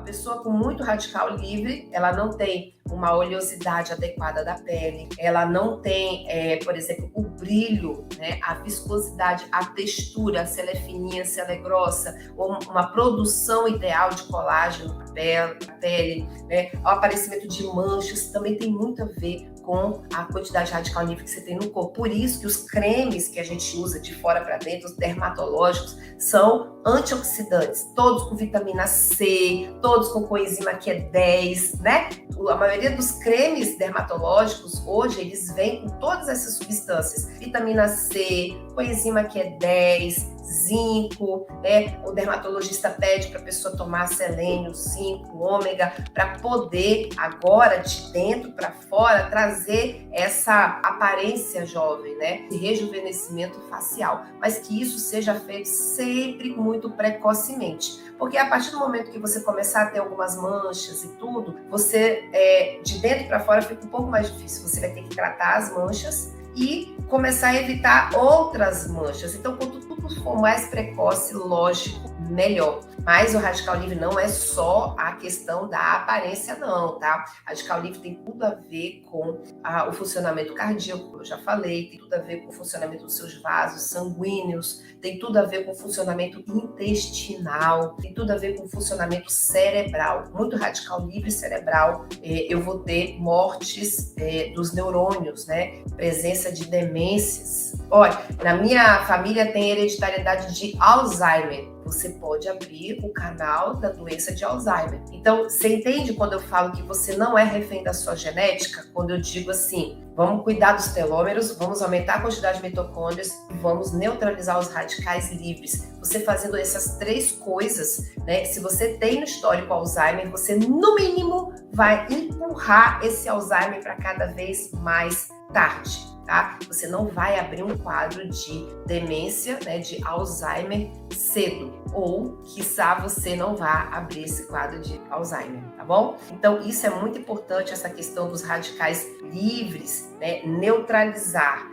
pessoa com muito radical livre, ela não tem uma oleosidade adequada da pele, ela não tem, por exemplo, o brilho, né, a viscosidade, a textura, se ela é fininha, se ela é grossa, ou uma produção ideal de colágeno na pele, né, o aparecimento de manchas também tem muito a ver com a quantidade de radical livre que você tem no corpo. Por isso que os cremes que a gente usa de fora para dentro, os dermatológicos, são antioxidantes, todos com vitamina C, todos com coenzima Q10, né? A maioria dos cremes dermatológicos hoje, eles vêm com todas essas substâncias, vitamina C, coenzima Q10, zinco, né? O dermatologista pede para a pessoa tomar selênio, zinco, ômega, para poder agora de dentro para fora trazer essa aparência jovem, né? Esse rejuvenescimento facial, mas que isso seja feito sempre muito precocemente, porque a partir do momento que você começar a ter algumas manchas e tudo, você de dentro para fora fica um pouco mais difícil. Você vai ter que tratar as manchas e começar a evitar outras manchas. Então, quanto tudo for mais precoce, lógico, melhor. Mas o radical livre não é só a questão da aparência, não, tá? Radical livre tem tudo a ver com o funcionamento cardíaco, como eu já falei, tem tudo a ver com o funcionamento dos seus vasos sanguíneos, tem tudo a ver com o funcionamento intestinal, tem tudo a ver com o funcionamento cerebral. Muito radical livre cerebral, eu vou ter mortes dos neurônios, né? Presença de demências. Olha, na minha família tem hereditariedade de Alzheimer. Você pode abrir o canal da doença de Alzheimer. Então, você entende quando eu falo que você não é refém da sua genética? Quando eu digo assim, vamos cuidar dos telômeros, vamos aumentar a quantidade de mitocôndrias e vamos neutralizar os radicais livres. Você fazendo essas três coisas, né? Se você tem no histórico Alzheimer, você no mínimo vai empurrar esse Alzheimer para cada vez mais tarde. Tá? Você não vai abrir um quadro de demência, né, de Alzheimer cedo, ou quiçá você não vá abrir esse quadro de Alzheimer, tá bom? Então isso é muito importante, essa questão dos radicais livres, né, neutralizar.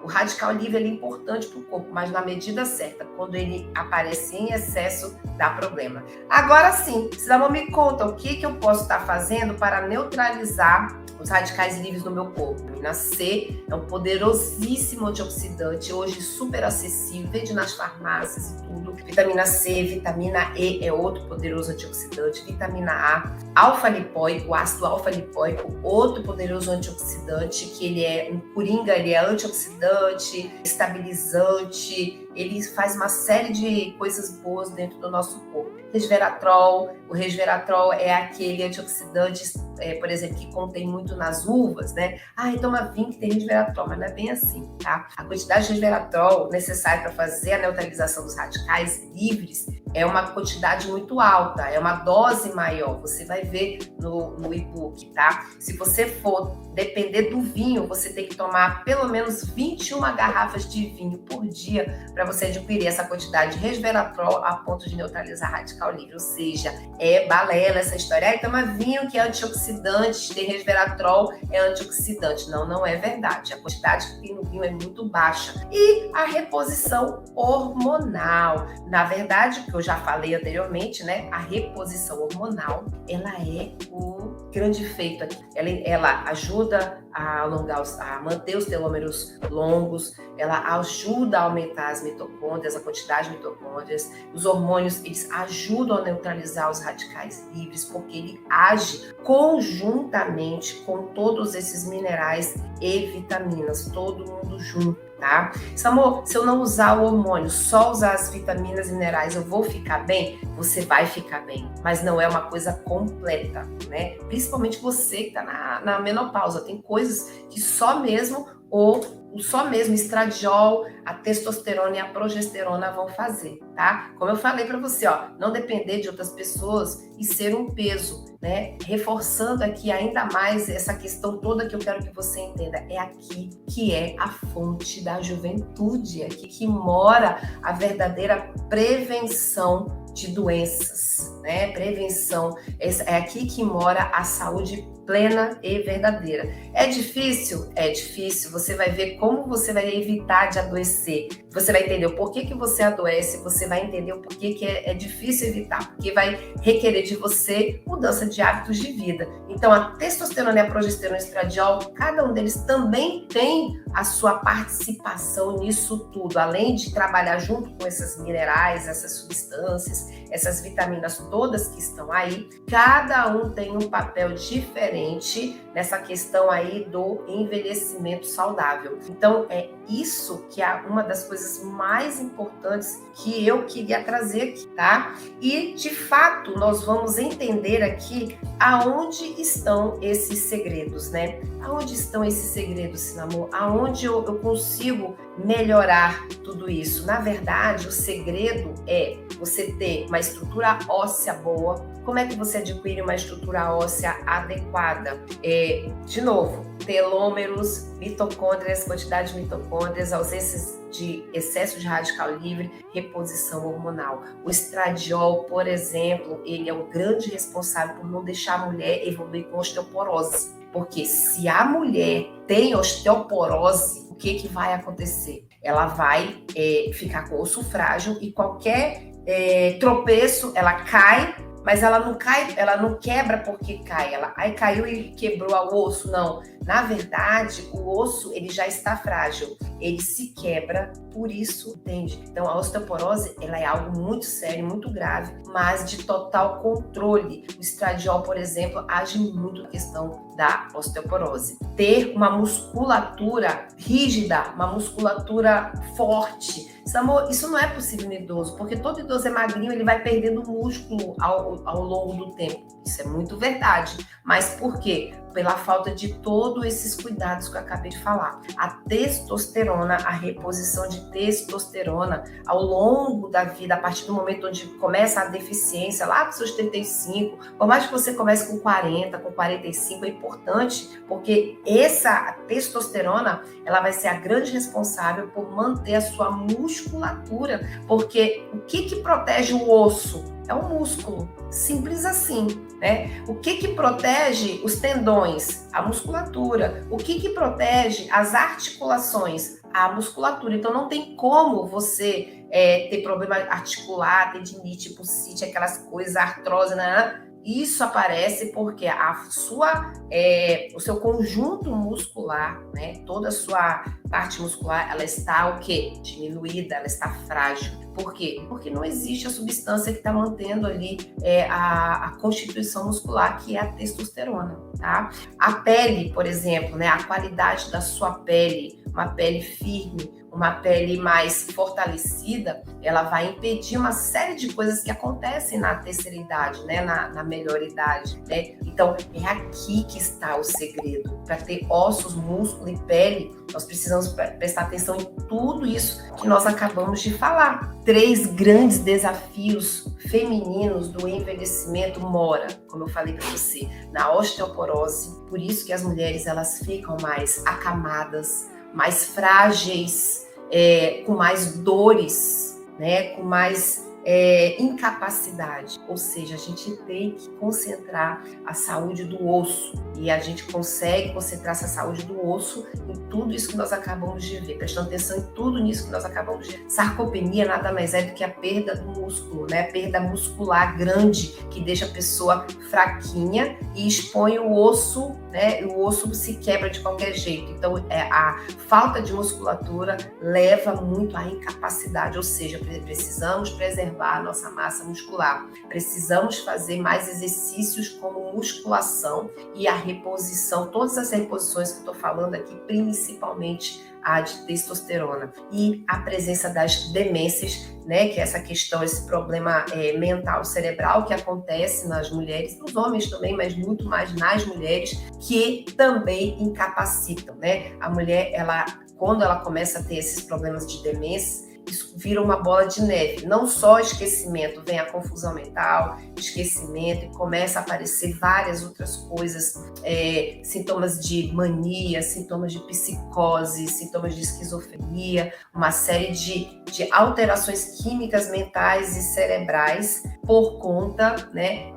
O radical livre ele é importante para o corpo, mas na medida certa. Quando ele aparece em excesso, dá problema. Agora sim, Cidamão, me conta o que eu posso estar fazendo para neutralizar os radicais livres no meu corpo. Vitamina C é um poderosíssimo antioxidante, hoje super acessível, vende nas farmácias e tudo. Vitamina C, vitamina E é outro poderoso antioxidante. Vitamina A, alfa-lipóico, o ácido alfa-lipóico, outro poderoso antioxidante, que ele é um coringa, ele é antioxidante, estabilizante, ele faz uma série de coisas boas dentro do nosso corpo. Resveratrol, o resveratrol é aquele antioxidante, por exemplo, que contém muito nas uvas, né? Toma vinho que tem resveratrol, mas não é bem assim, tá? A quantidade de resveratrol necessária para fazer a neutralização dos radicais livres é uma quantidade muito alta, é uma dose maior, você vai ver no e-book, tá? Se você for depender do vinho, você tem que tomar pelo menos 21 garrafas de vinho por dia para você adquirir essa quantidade de resveratrol a ponto de neutralizar radical livre, ou seja, é balela essa história. Toma vinho que é antioxidante, tem resveratrol, é antioxidante. Não é verdade. A quantidade que tem no vinho é muito baixa. E a reposição hormonal. Na verdade, o que eu já falei anteriormente, né? A reposição hormonal, ela é o grande feito aqui. Ela ajuda a manter os telômeros longos, ela ajuda a aumentar as mitocôndrias, a quantidade de mitocôndrias. Os hormônios, eles ajudam a neutralizar os radicais livres, porque ele age conjuntamente com todos esses minerais e vitaminas, todo mundo junto, tá? Amor, se eu não usar o hormônio, só usar as vitaminas e minerais, eu vou ficar bem? Você vai ficar bem, mas não é uma coisa completa, né? Principalmente você que tá na menopausa, tem coisas que só mesmo estradiol, a testosterona e a progesterona vão fazer, tá? Como eu falei para você, não depender de outras pessoas e ser um peso, né? Reforçando aqui ainda mais essa questão toda que eu quero que você entenda. É aqui que é a fonte da juventude, é aqui que mora a verdadeira prevenção de doenças, né? Prevenção, é aqui que mora a saúde plena e verdadeira. É difícil? É difícil. Você vai ver como você vai evitar de adoecer. Você vai entender o porquê que você adoece, você vai entender o porquê que é difícil evitar, porque vai requerer de você mudança de hábitos de vida. Então, a testosterona e a progesterona e o estradiol, cada um deles também tem a sua participação nisso tudo, além de trabalhar junto com esses minerais, essas substâncias, essas vitaminas todas que estão aí, cada um tem um papel diferente nessa questão aí do envelhecimento saudável. Então, é isso que é uma das coisas mais importantes que eu queria trazer aqui, tá? E, de fato, nós vamos entender aqui aonde estão esses segredos, né? Aonde estão esses segredos, Sinamor? Aonde eu consigo melhorar tudo isso? Na verdade, o segredo é você ter uma estrutura óssea boa. Como é que você adquire uma estrutura óssea adequada? De novo, telômeros, mitocôndrias, quantidade de mitocôndrias, ausências de excesso de radical livre, reposição hormonal. O estradiol, por exemplo, ele é o grande responsável por não deixar a mulher evoluir com osteoporose. Porque se a mulher tem osteoporose, o que vai acontecer? Ela vai ficar com o osso frágil e qualquer tropeço, ela cai, mas ela não cai, ela não quebra porque cai. Aí caiu e quebrou o osso, não. Na verdade, o osso ele já está frágil, ele se quebra, por isso, entende? Então, a osteoporose ela é algo muito sério, muito grave, mas de total controle. O estradiol, por exemplo, age muito na questão da osteoporose. Ter uma musculatura rígida, uma musculatura forte. Isso não é possível no idoso, porque todo idoso é magrinho, ele vai perdendo músculo ao longo do tempo. Isso é muito verdade. Mas por quê? Pela falta de todos esses cuidados que eu acabei de falar. A testosterona, a reposição de testosterona ao longo da vida, a partir do momento onde começa a deficiência, lá dos seus 35, por mais que você comece com 40, com 45, é importante, porque essa testosterona, ela vai ser a grande responsável por manter a sua musculatura, porque o que protege o osso? É o músculo, simples assim, né? O que protege os tendões? A musculatura. O que protege as articulações? A musculatura. Então, não tem como você ter problema articular, tendinite, bursite, aquelas coisas, artrose, né? Isso aparece porque o seu conjunto muscular, né, toda a sua parte muscular, ela está o quê? Diminuída, ela está frágil. Por quê? Porque não existe a substância que está mantendo ali a constituição muscular, que é a testosterona, tá? A pele, por exemplo, né, a qualidade da sua pele, uma pele firme, uma pele mais fortalecida, ela vai impedir uma série de coisas que acontecem na terceira idade, né? Na melhor idade, né? Então, é aqui que está o segredo. Para ter ossos, músculo e pele, nós precisamos prestar atenção em tudo isso que nós acabamos de falar. 3 grandes desafios femininos do envelhecimento mora, como eu falei para você, na osteoporose. Por isso que as mulheres elas ficam mais acamadas, mais frágeis, com mais dores, né? Com mais incapacidade. Ou seja, a gente tem que concentrar a saúde do osso. E a gente consegue concentrar essa saúde do osso em tudo isso que nós acabamos de ver, prestando atenção em tudo nisso que nós acabamos de ver. Sarcopenia nada mais é do que a perda do músculo, né? A perda muscular grande, que deixa a pessoa fraquinha e expõe o osso, né? O osso se quebra de qualquer jeito. Então, a falta de musculatura leva muito à incapacidade, ou seja, precisamos preservar a nossa massa muscular. Precisamos fazer mais exercícios como musculação e a reposição, todas as reposições que eu estou falando aqui, principalmente a de testosterona. E a presença das demências, né, que é essa questão, esse problema mental cerebral que acontece nas mulheres, nos homens também, mas muito mais nas mulheres, que também incapacitam, né? A mulher, quando ela começa a ter esses problemas de demência, isso vira uma bola de neve. Não só esquecimento, vem a confusão mental, esquecimento, e começa a aparecer várias outras coisas, sintomas de mania, sintomas de psicose, sintomas de esquizofrenia, uma série de alterações químicas mentais e cerebrais por conta, né,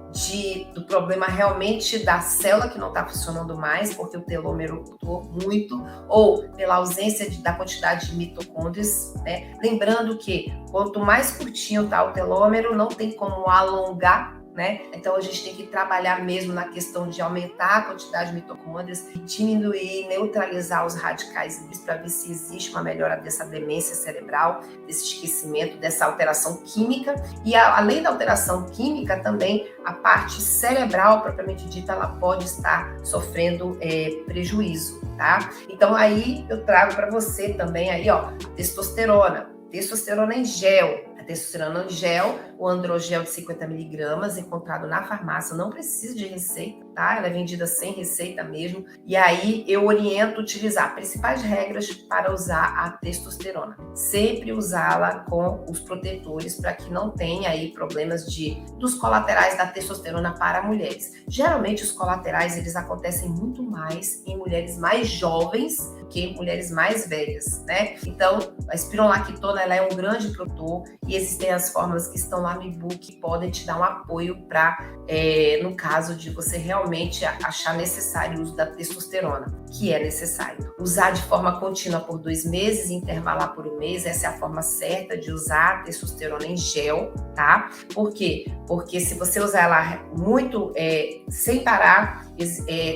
do problema realmente da célula que não está funcionando mais, porque o telômero mudou muito, ou pela ausência da quantidade de mitocôndrias, né? Lembrando que quanto mais curtinho está o telômero, não tem como alongar, né? Então a gente tem que trabalhar mesmo na questão de aumentar a quantidade de mitocôndrias, diminuir, neutralizar os radicais livres para ver se existe uma melhora dessa demência cerebral, desse esquecimento, dessa alteração química. E além da alteração química, também a parte cerebral propriamente dita, ela pode estar sofrendo prejuízo, tá? Então aí eu trago para você também aí, ó, testosterona em gel. Testosterona em gel, o androgel de 50 miligramas, encontrado na farmácia, não precisa de receita, tá? Ela é vendida sem receita mesmo. E aí eu oriento utilizar principais regras para usar a testosterona. Sempre usá-la com os protetores para que não tenha aí problemas dos colaterais da testosterona para mulheres. Geralmente os colaterais eles acontecem muito mais em mulheres mais jovens do que em mulheres mais velhas, né? Então a espironolactona ela é um grande protetor e existem as fórmulas que estão lá no e-book que podem te dar um apoio para, no caso de você realmente achar necessário o uso da testosterona, que é necessário. Usar de forma contínua por 2 meses, intervalar por 1 mês, essa é a forma certa de usar a testosterona em gel, tá? Por quê? Porque se você usar ela muito sem parar,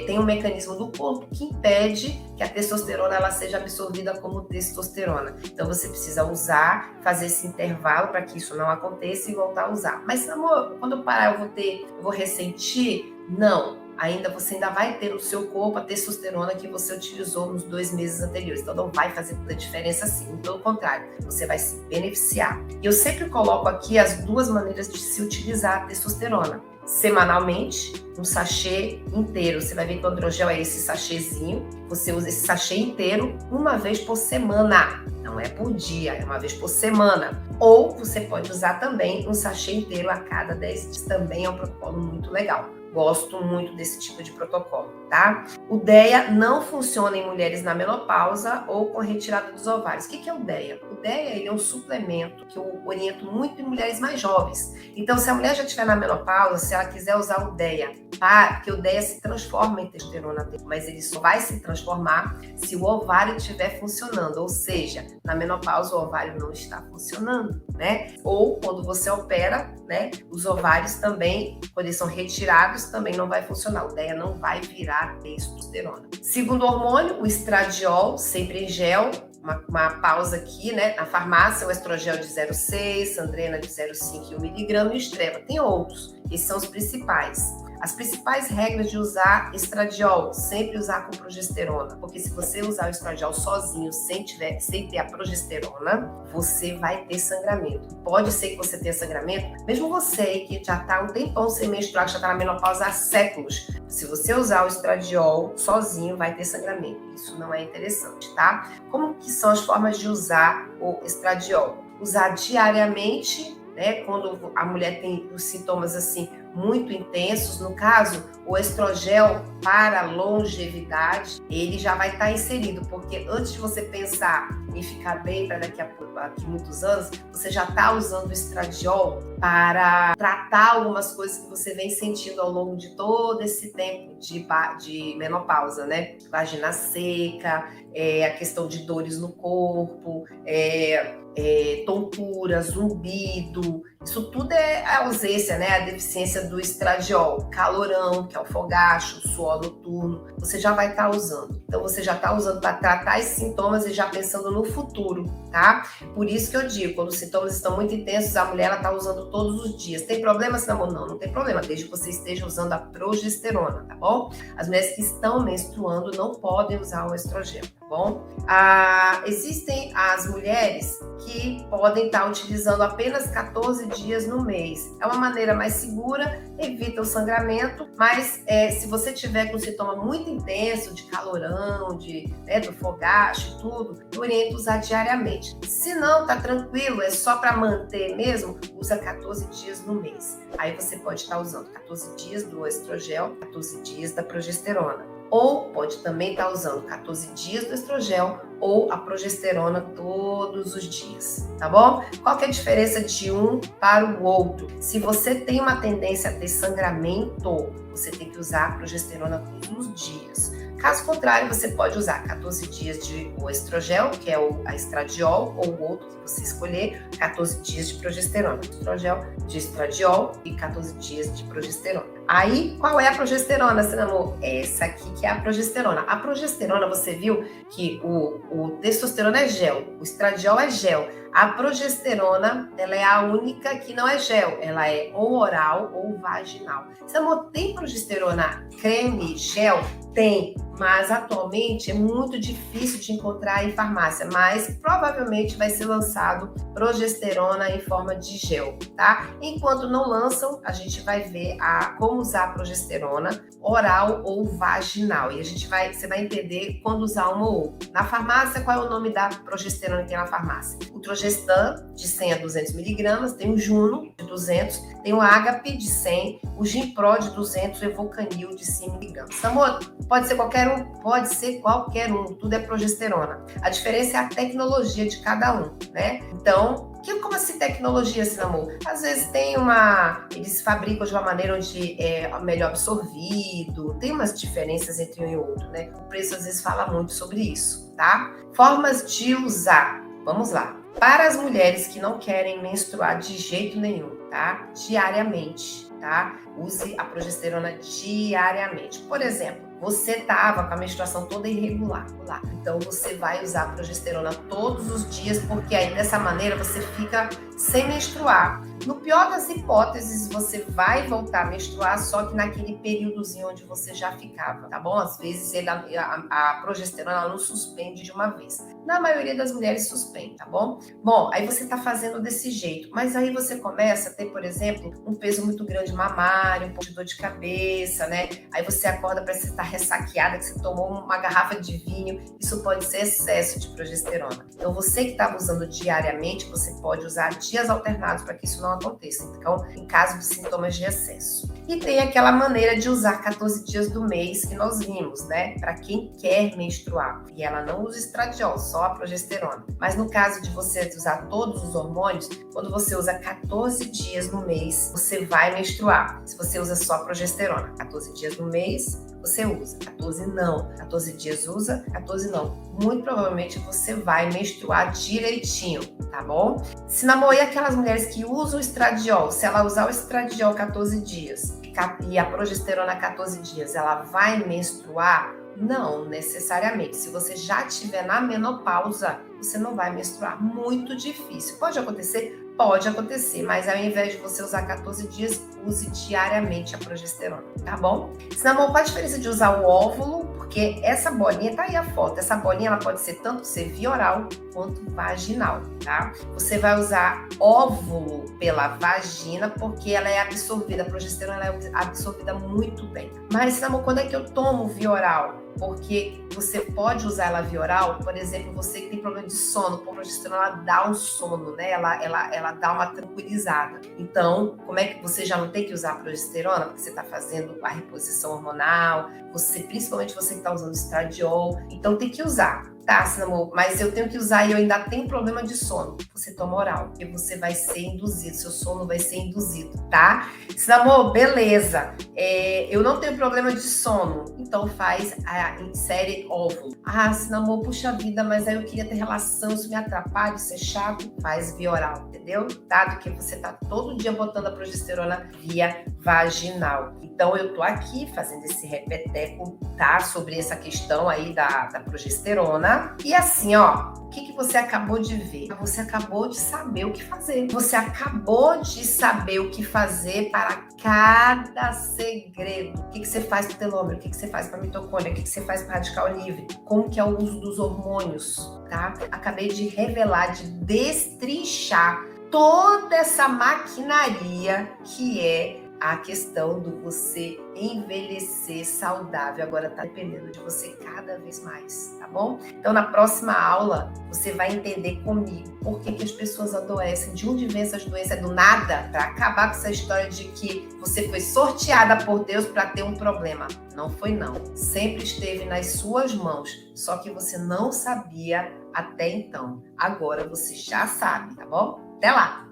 tem um mecanismo do corpo que impede que a testosterona ela seja absorvida como testosterona. Então você precisa usar, fazer esse intervalo para que isso não aconteça e voltar a usar. Mas amor, quando eu parar eu vou ressentir? Não. Você ainda vai ter no seu corpo a testosterona que você utilizou nos 2 meses anteriores. Então não vai fazer toda a diferença assim. Pelo contrário, você vai se beneficiar. E eu sempre coloco aqui as 2 maneiras de se utilizar a testosterona. Semanalmente, um sachê inteiro. Você vai ver que o androgel é esse sachêzinho. Você usa esse sachê inteiro 1 vez por semana. Não é por dia, é 1 vez por semana. Ou você pode usar também um sachê inteiro a cada 10 dias. Também é um protocolo muito legal. Gosto muito desse tipo de protocolo, tá? O DEA não funciona em mulheres na menopausa ou com retirada dos ovários. O que é o DEA? O DEA ele é um suplemento que eu oriento muito em mulheres mais jovens. Então, se a mulher já estiver na menopausa, se ela quiser usar o DEA, tá? Porque o DEA se transforma em testosterona, mas ele só vai se transformar se o ovário estiver funcionando. Ou seja, na menopausa o ovário não está funcionando, né? Ou quando você opera, né? Os ovários também, quando eles são retirados, também não vai funcionar. O DEA não vai virar testosterona. Segundo hormônio, o estradiol, sempre em gel. Uma pausa aqui, né? Na farmácia, o estrogel de 0,6, Sandrena de 0,5 e 1 miligrama e o Estreva. Tem outros, esses são os principais. As principais regras de usar estradiol, sempre usar com progesterona, porque se você usar o estradiol sozinho, sem ter a progesterona, você vai ter sangramento. Pode ser que você tenha sangramento, mesmo você que já está um tempão sem menstruar, que já está na menopausa há séculos, se você usar o estradiol sozinho, vai ter sangramento. Isso não é interessante, tá? Como que são as formas de usar o estradiol? Usar diariamente, né? Quando a mulher tem os sintomas assim muito intensos, no caso, o estrogel para longevidade, ele já vai estar inserido, porque antes de você pensar em ficar bem para daqui muitos anos, você já está usando o estradiol para tratar algumas coisas que você vem sentindo ao longo de todo esse tempo de menopausa, né? Vagina seca, a questão de dores no corpo, tontura, zumbido, isso tudo é a ausência, né? A deficiência do estradiol, calorão, que é o fogacho, o suor noturno, você já vai estar usando. Então você já está usando para tratar esses sintomas e já pensando no futuro, tá? Por isso que eu digo, quando os sintomas estão muito intensos, a mulher está usando todos os dias. Tem problema, Simone? Não tem problema, desde que você esteja usando a progesterona, tá bom? As mulheres que estão menstruando não podem usar o estrogel, tá bom? Existem as mulheres que podem estar utilizando apenas 14 dias no mês. É uma maneira mais segura, evita o sangramento, mas se você tiver com um sintoma muito intenso, de calorão, do fogacho e tudo, eu oriento usar diariamente. Se não, tá tranquilo, é só para manter mesmo, usa 14 dias no mês. Aí você pode estar usando 14 dias do estrogel, 14 dias da progesterona. ou pode também estar usando 14 dias do estrogel ou a progesterona todos os dias, tá bom? Qual que é a diferença de um para o outro? Se você tem uma tendência a ter sangramento, você tem que usar a progesterona todos os dias. Caso contrário, você pode usar 14 dias de o estrogel, que é a estradiol, ou o outro que você escolher, 14 dias de progesterona. Estrogel, de estradiol e 14 dias de progesterona. Aí, qual é a progesterona, Cinnamon? Essa aqui que é a progesterona. A progesterona, você viu que o testosterona é gel, o estradiol é gel. A progesterona, ela é a única que não é gel, ela é ou oral ou vaginal. Cinnamon, tem progesterona creme, gel? Tem, mas atualmente é muito difícil de encontrar em farmácia, mas provavelmente vai ser lançado progesterona em forma de gel, tá? Enquanto não lançam, a gente vai ver como usar a progesterona oral ou vaginal. E você vai entender quando usar uma ou outra. Na farmácia, qual é o nome da progesterona que tem na farmácia? O Trogestan, de 100 a 200 miligramas, tem o Juno, de 200, tem o Agape, de 100, o Gimpro, de 200, o Evocanil, de 100 miligramas. Amor, pode ser qualquer um? Pode ser qualquer um, tudo é progesterona. A diferença é a tecnologia de cada um, né? Então, como assim tecnologia, Cinnamon? Às vezes eles fabricam de uma maneira onde é melhor absorvido, tem umas diferenças entre um e outro, né? O preço às vezes fala muito sobre isso, tá? Formas de usar, vamos lá. Para as mulheres que não querem menstruar de jeito nenhum, tá? Diariamente, tá? Use a progesterona diariamente. Por exemplo, você estava com a menstruação toda irregular, então você vai usar a progesterona todos os dias, porque aí dessa maneira você fica sem menstruar. No pior das hipóteses, você vai voltar a menstruar, só que naquele períodozinho onde você já ficava, tá bom? Às vezes a progesterona não suspende de uma vez. Na maioria das mulheres suspende, tá bom? Bom, aí você tá fazendo desse jeito, mas aí você começa a ter, por exemplo, um peso muito grande mamário, um pouco de dor de cabeça, né? Aí você acorda, parece que você tá ressaqueada, que você tomou uma garrafa de vinho, isso pode ser excesso de progesterona. Então você que estava usando diariamente, você pode usar dias alternados para que isso não aconteça, então, em caso de sintomas de excesso. E tem aquela maneira de usar 14 dias do mês que nós vimos, né? Para quem quer menstruar. E ela não usa estradiol, só a progesterona. Mas no caso de você usar todos os hormônios, quando você usa 14 dias no mês, você vai menstruar. Se você usa só a progesterona, 14 dias no mês, você usa, 14 não, 14 dias usa, 14 não. Muito provavelmente você vai menstruar direitinho, tá bom? Se namorar aquelas mulheres que usam o estradiol, se ela usar o estradiol 14 dias e a progesterona 14 dias, ela vai menstruar? Não necessariamente. Se você já estiver na menopausa, você não vai menstruar. Muito difícil. Pode acontecer? Pode acontecer, mas ao invés de você usar 14 dias, use diariamente a progesterona, tá bom? Senão, qual a diferença de usar o óvulo? Porque essa bolinha, tá aí a foto, essa bolinha ela pode ser tanto via oral quanto vaginal, tá? Você vai usar óvulo pela vagina porque ela é absorvida, a progesterona ela é absorvida muito bem. Mas, Senão, quando é que eu tomo via oral? Porque você pode usar ela via oral, por exemplo, você que tem problema de sono, a progesterona ela dá um sono, né? Ela dá uma tranquilizada. Então, como é que você já não tem que usar a progesterona? Porque você está fazendo a reposição hormonal, principalmente você que está usando estradiol, então tem que usar. Tá, Cinnamon, mas eu tenho que usar e eu ainda tenho problema de sono. Você toma oral, porque você vai ser induzido, seu sono vai ser induzido, tá? Cinnamon, beleza. Eu não tenho problema de sono, então insere óvulo. Ah, Cinnamon, puxa vida, mas aí eu queria ter relação, isso me atrapalha, isso é chato. Faz via oral, entendeu? Dado que você tá todo dia botando a progesterona via vaginal. Então eu tô aqui fazendo esse repeteco, tá? Sobre essa questão aí da progesterona. E assim, ó, o que você acabou de ver? Você acabou de saber o que fazer. Você acabou de saber o que fazer para cada segredo. O que você faz para o telômero? O que você faz para a mitocôndria? O que você faz para radical livre? Como que é o uso dos hormônios, tá? Acabei de revelar, de destrinchar toda essa maquinaria que é a questão do você envelhecer saudável. Agora tá dependendo de você cada vez mais, tá bom? Então, na próxima aula, você vai entender comigo por que as pessoas adoecem, de onde vem essas doenças, é do nada, para acabar com essa história de que você foi sorteada por Deus para ter um problema. Não foi, não. Sempre esteve nas suas mãos, só que você não sabia até então. Agora você já sabe, tá bom? Até lá!